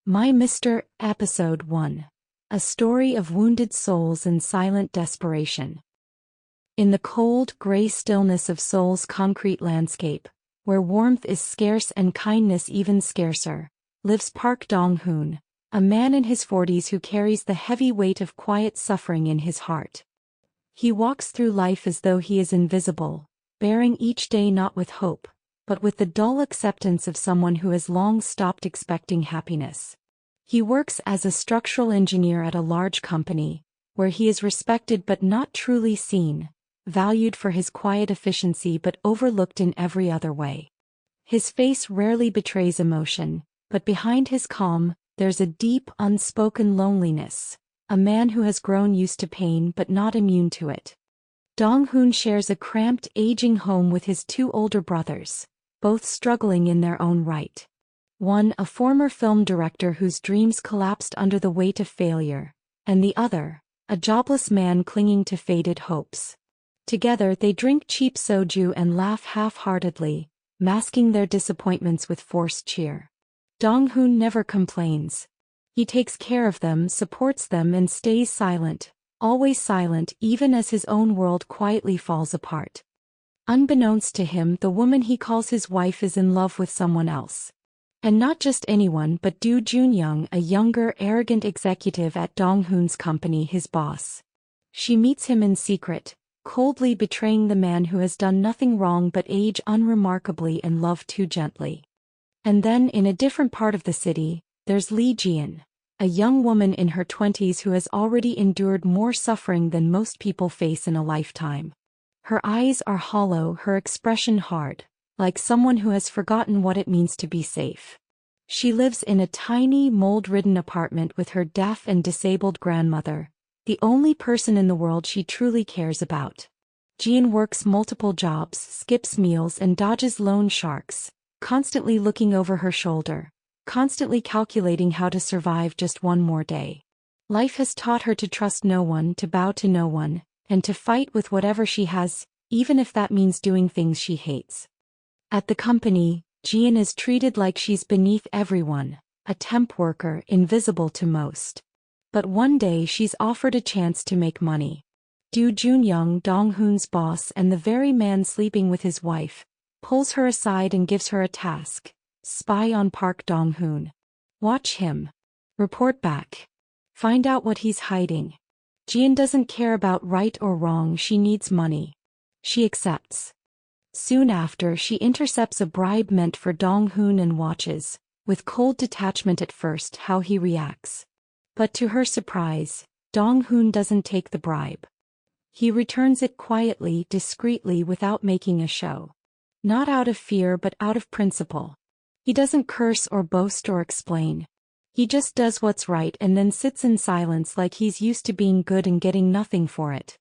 My Mr. Episode 1. A story of wounded souls and silent desperation. In the cold, gray stillness of Seoul's concrete landscape, where warmth is scarce and kindness even scarcer, lives Park Dong-hoon, a man in his 40s who carries the heavy weight of quiet suffering in his heart. He walks through life as though he is invisible, bearing each day not with hope, but with the dull acceptance of someone who has long stopped expecting happiness. He works as a structural engineer at a large company, where he is respected but not truly seen, valued for his quiet efficiency but overlooked in every other way. His face rarely betrays emotion, but behind his calm, there's a deep, unspoken loneliness, a man who has grown used to pain but not immune to it. Dong-hoon shares a cramped, aging home with his two older brothers, both struggling in their own right. One a former film director whose dreams collapsed under the weight of failure, and the other, a jobless man clinging to faded hopes. Together they drink cheap soju and laugh half-heartedly, masking their disappointments with forced cheer. Dong-hoon never complains. He takes care of them, supports them and stays silent, always silent even as his own world quietly falls apart. Unbeknownst to him, the woman he calls his wife is in love with someone else. And not just anyone but Do Junyoung, a younger, arrogant executive at Dong-hoon's company, his boss. She meets him in secret, coldly betraying the man who has done nothing wrong but age unremarkably and love too gently. And then in a different part of the city, there's Lee Jian, a young woman in her 20s who has already endured more suffering than most people face in a lifetime. Her eyes are hollow, her expression hard, like someone who has forgotten what it means to be safe. She lives in a tiny, mold-ridden apartment with her deaf and disabled grandmother, the only person in the world she truly cares about. Jian works multiple jobs, skips meals and dodges loan sharks, constantly looking over her shoulder, constantly calculating how to survive just one more day. Life has taught her to trust no one, to bow to no one, and to fight with whatever she has, even if that means doing things she hates. At the company, Jian is treated like she's beneath everyone, a temp worker, invisible to most. But one day she's offered a chance to make money. Do Junyoung, Dong-hoon's boss and the very man sleeping with his wife, pulls her aside and gives her a task: spy on Park Dong-hoon. Watch him. Report back. Find out what he's hiding. Jian doesn't care about right or wrong, she needs money. She accepts. Soon after, she intercepts a bribe meant for Dong-hoon and watches, with cold detachment at first, how he reacts. But to her surprise, Dong-hoon doesn't take the bribe. He returns it quietly, discreetly, without making a show. Not out of fear but out of principle. He doesn't curse or boast or explain. He just does what's right and then sits in silence like he's used to being good and getting nothing for it.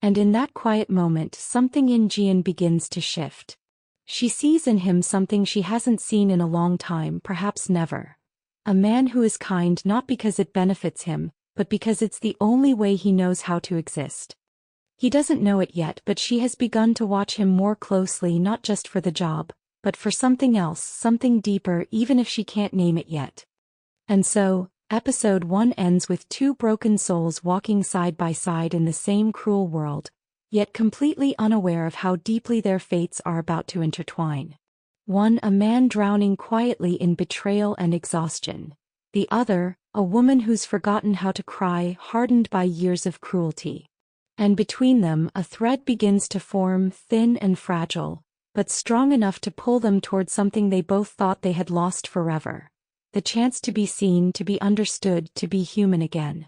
And in that quiet moment, something in Jian begins to shift. She sees in him something she hasn't seen in a long time, perhaps never. A man who is kind not because it benefits him, but because it's the only way he knows how to exist. He doesn't know it yet, but she has begun to watch him more closely, not just for the job, but for something else, something deeper, even if she can't name it yet. And so, Episode 1 ends with two broken souls walking side by side in the same cruel world, yet completely unaware of how deeply their fates are about to intertwine. One a man drowning quietly in betrayal and exhaustion. The other, a woman who's forgotten how to cry, hardened by years of cruelty. And between them a thread begins to form, thin and fragile, but strong enough to pull them toward something they both thought they had lost forever. The chance to be seen, to be understood, to be human again.